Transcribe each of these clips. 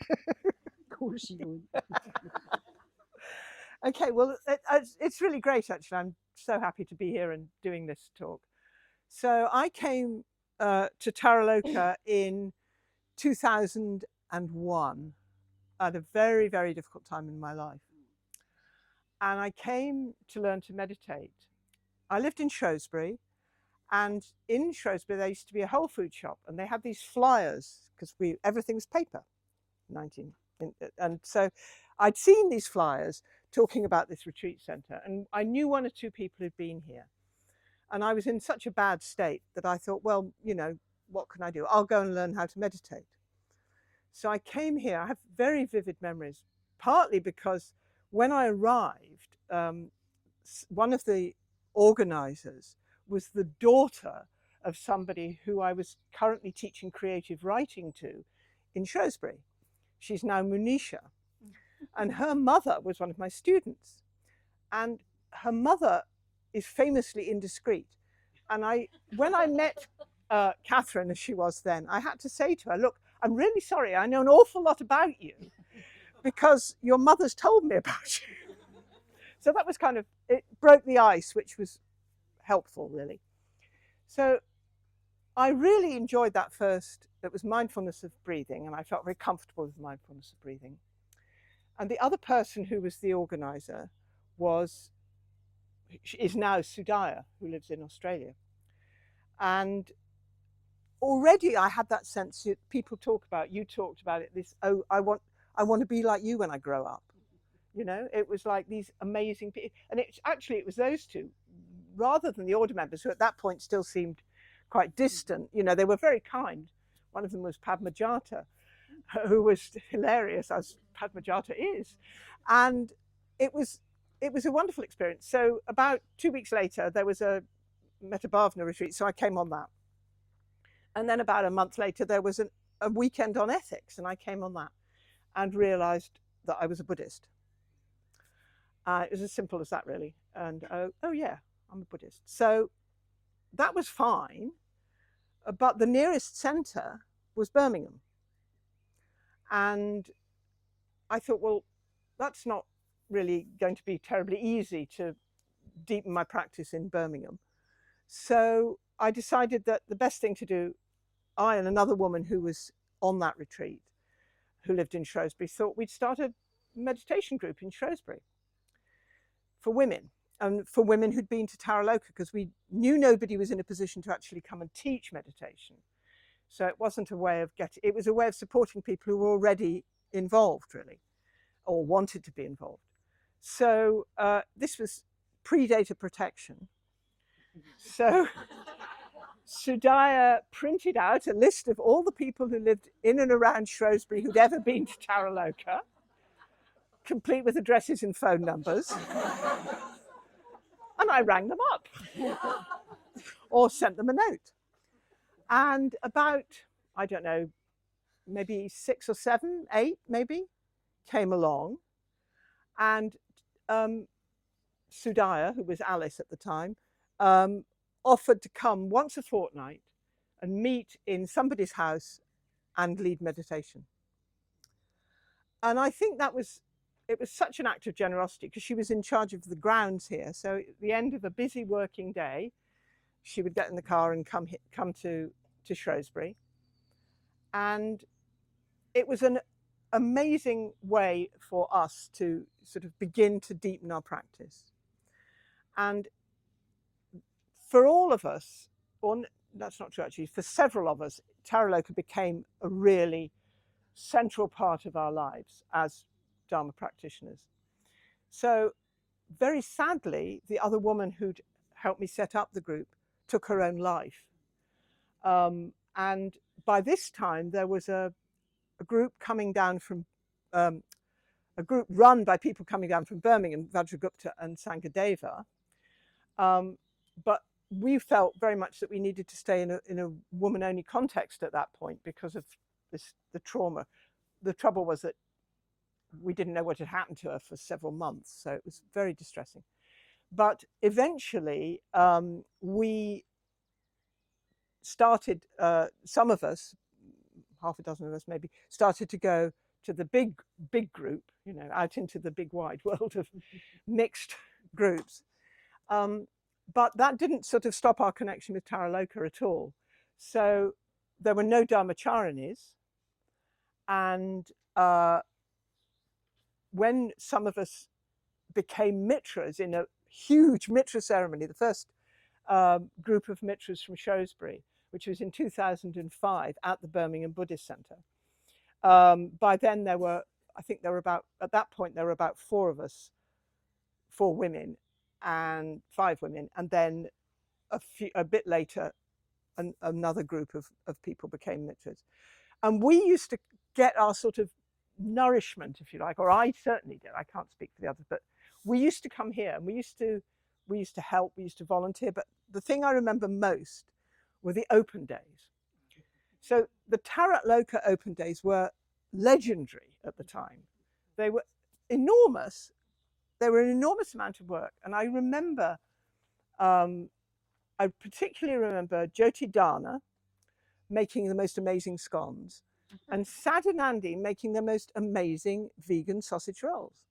Of course you would. Okay, well, it's really great, actually. I'm so happy to be here and doing this talk. So I came to Taraloka in 2001 at a very, very difficult time in my life. And I came to learn to meditate. I lived in Shrewsbury, and in Shrewsbury there used to be a Whole Food shop, and they had these flyers because everything was paper. And so I'd seen these flyers talking about this retreat centre, and I knew one or two people who'd been here. And I was in such a bad state that I thought, well, what can I do? I'll go and learn how to meditate. So I came here. I have very vivid memories, partly because when I arrived, one of the organisers was the daughter of somebody who I was currently teaching creative writing to in Shrewsbury. She's now Munisha. And her mother was one of my students. And her mother is famously indiscreet. And when I met Catherine, as she was then, I had to say to her, look, I'm really sorry, I know an awful lot about you because your mother's told me about you. So that was it broke the ice, which was helpful, really. So I really enjoyed that first. It was mindfulness of breathing, and I felt very comfortable with mindfulness of breathing. And the other person who was the organizer is now Sudaya, who lives in Australia. And already I had that sense that people talk about, you talked about it, this, oh, I want to be like you when I grow up. It was like these amazing people. And it was those two, rather than the order members, who at that point still seemed quite distant. They were very kind. One of them was Padmajata, who was hilarious, as Padmajata is. And it was a wonderful experience. So about 2 weeks later, there was a Metabhavana retreat, so I came on that. And then about a month later, there was a weekend on ethics, and I came on that and realized that I was a Buddhist. It was as simple as that, really. And oh yeah, I'm a Buddhist. So that was fine, but the nearest centre was Birmingham. And I thought, well, that's not really going to be terribly easy to deepen my practice in Birmingham. So I decided that the best thing to do, I and another woman who was on that retreat, who lived in Shrewsbury, thought we'd start a meditation group in Shrewsbury for women, and for women who'd been to Taraloka, because we knew nobody was in a position to actually come and teach meditation. So it wasn't a way of it was a way of supporting people who were already involved, really, or wanted to be involved. So this was pre-data protection. So Sudaya printed out a list of all the people who lived in and around Shrewsbury who'd ever been to Taraloka, complete with addresses and phone numbers. And I rang them up or sent them a note. And about, I don't know, maybe 6 or 7, 8 maybe, came along. And Sudaya, who was Alice at the time, offered to come once a fortnight and meet in somebody's house and lead meditation. And I think it was such an act of generosity, because she was in charge of the grounds here. So at the end of a busy working day, she would get in the car and come to Shrewsbury. And it was an amazing way for us to sort of begin to deepen our practice. And for all of us, or that's not true actually, for several of us, Taraloka became a really central part of our lives as Dharma practitioners. So very sadly, the other woman who'd helped me set up the group took her own life. And by this time, there was a group coming down from, a group run by people coming down from Birmingham, Vajragupta and Sanghadeva. But we felt very much that we needed to stay in a woman-only context at that point because of the trauma. The trouble was that we didn't know what had happened to her for several months, so it was very distressing. But eventually, we started, some of us, half a dozen of us maybe, started to go to the big group, you know, out into the big wide world of mixed groups. But that didn't sort of stop our connection with Taraloka at all. So there were no dharmacharinis, and when some of us became mitras in a huge mitra ceremony, the first group of mitras from Shrewsbury, which was in 2005 at the Birmingham Buddhist Centre. By then there were, I think there were about, at that point there were about 4 of us, 4 women and 5 women, and then a bit later another group of people became mitras. And we used to get our sort of nourishment, if you like, or I certainly did, I can't speak for the others, but we used to come here and we used to help, we used to volunteer. But the thing I remember most were the open days. So the Taraloka open days were legendary at the time. They were enormous. They were an enormous amount of work. And I remember, I particularly remember Jyoti Dana making the most amazing scones and Sadanandi making the most amazing vegan sausage rolls.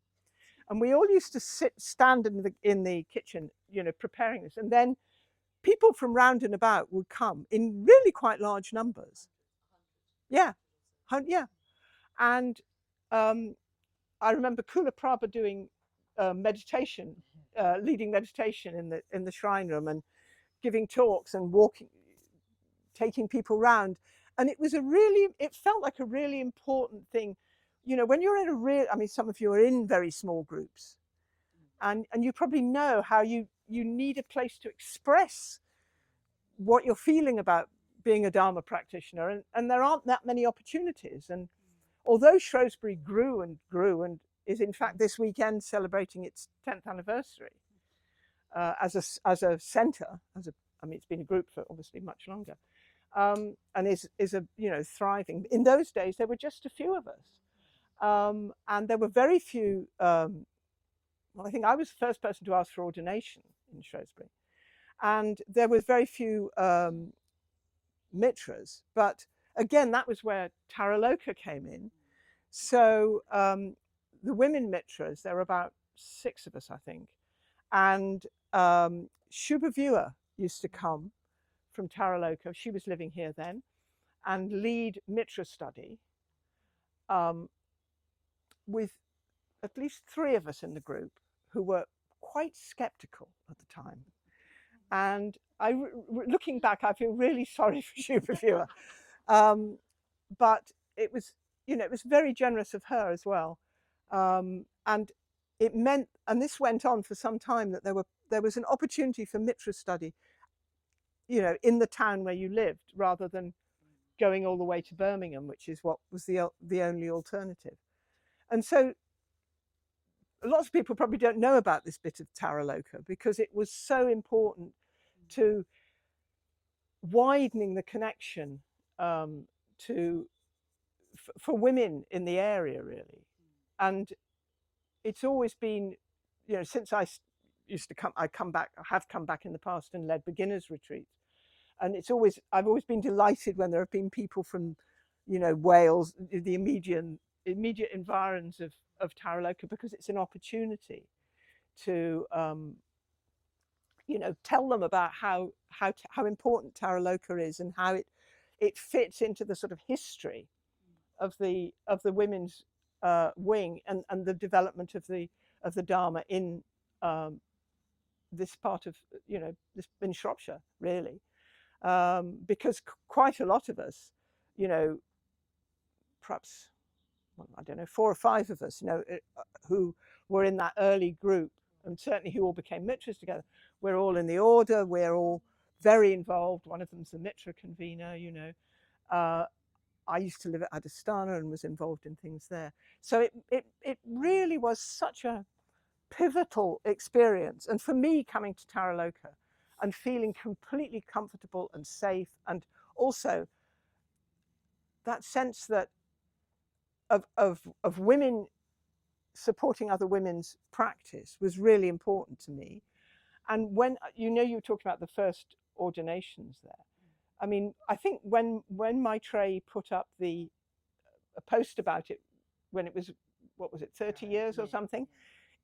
And we all used to stand in the kitchen, you know, preparing this. And then people from round and about would come in really quite large numbers. Yeah, yeah. And I remember Kula Prabha doing meditation, leading meditation in the shrine room and giving talks and taking people round. And it felt like a really important thing. You know, when you're in I mean, some of you are in very small groups, and you probably know how you need a place to express what you're feeling about being a Dharma practitioner, and there aren't that many opportunities. And although Shrewsbury grew and is in fact this weekend celebrating its 10th anniversary as a centre, I mean, it's been a group for obviously much longer, and is a, you know, thriving. In those days, there were just a few of us, and there were very few. Well, I think I was the first person to ask for ordination in Shrewsbury, and there was very few mitras. But again, that was where Taraloka came in. So the women mitras, there were about 6 of us, I think, and Shubhavua used to come from Taraloka. She was living here then, and lead mitra study with at least 3 of us in the group who were quite skeptical at the time. And looking back, I feel really sorry for Shubhavua, but it was, you know, it was very generous of her as well, and it meant, and this went on for some time, that there was an opportunity for mitra study, you know, in the town where you lived, rather than going all the way to Birmingham, which is what was the only alternative. And so lots of people probably don't know about this bit of Taraloka because it was so important to widening the connection for women in the area, really. And it's always been, you know, since I used to come, I have come back in the past and led beginners retreats. And I've always been delighted when there have been people from, you know, Wales, the immediate environs of Taraloka, because it's an opportunity to, you know, tell them about how important Taraloka is and how it fits into the sort of history of the women's wing and the development of the Dharma in this part of, you know, in Shropshire, really, because quite a lot of us, you know, perhaps, well, I don't know, 4 or 5 of us, you know, who were in that early group, and certainly who all became mitras together. We're all in the order. We're all very involved. One of them's the mitra convener, you know. I used to live at Adhisthana and was involved in things there. So it really was such a pivotal experience. And for me, coming to Taraloka and feeling completely comfortable and safe, and also that sense that of women supporting other women's practice was really important to me. And when, you know, you were talking about the first ordinations there. I mean, I think when Maitreyi put up a post about it when it was, what was it, 30 years or something.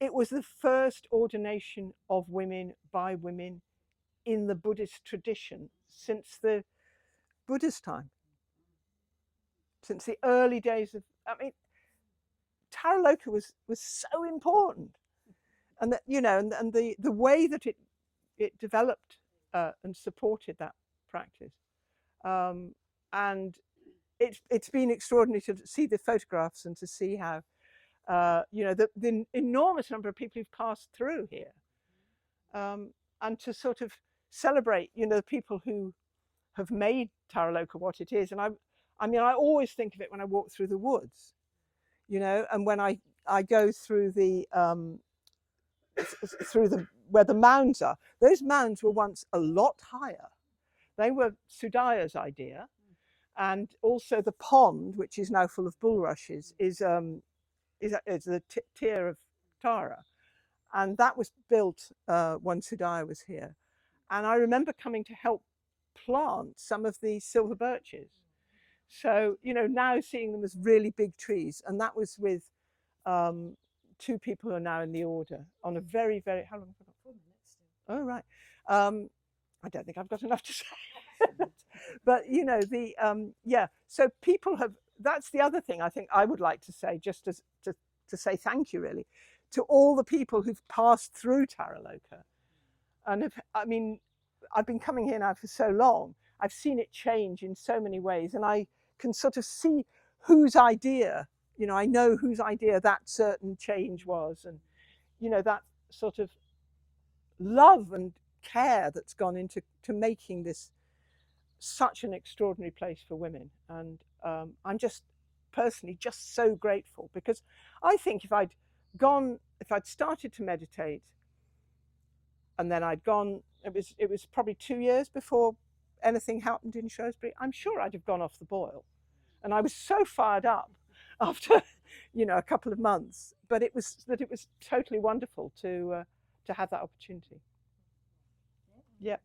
It was the first ordination of women by women in the Buddhist tradition since the Buddha's time, since the early days of, I mean, Taraloka was so important, and that, you know, and the way that it developed and supported that practice, and it's been extraordinary to see the photographs and to see how you know, the enormous number of people who've passed through here, and to sort of celebrate, you know, the people who have made Taraloka what it is. And I mean, I always think of it when I walk through the woods, you know, and when I go through the where the mounds are. Those mounds were once a lot higher. They were Sudaya's idea, and also the pond, which is now full of bulrushes, is the tier of Tara, and that was built when Sudaya was here. And I remember coming to help plant some of the silver birches. So, you know, now seeing them as really big trees, and that was with 2 people who are now in the order on a very, very, how long have I got? 4 minutes still. Oh, right. I don't think I've got enough to say. But, you know, the, yeah, so people have, that's the other thing I think I would like to say, just as to say thank you, really, to all the people who've passed through Taraloka. And I mean, I've been coming here now for so long, I've seen it change in so many ways, and I can sort of see whose idea, you know, I know whose idea that certain change was, and, you know, that sort of love and care that's gone into making this such an extraordinary place for women. And I'm just personally just so grateful, because I think if I'd started to meditate and then I'd gone, it was probably 2 years before anything happened in Shrewsbury, I'm sure I'd have gone off the boil. And I was so fired up after, you know, a couple of months, but it was totally wonderful to have that opportunity. Yeah.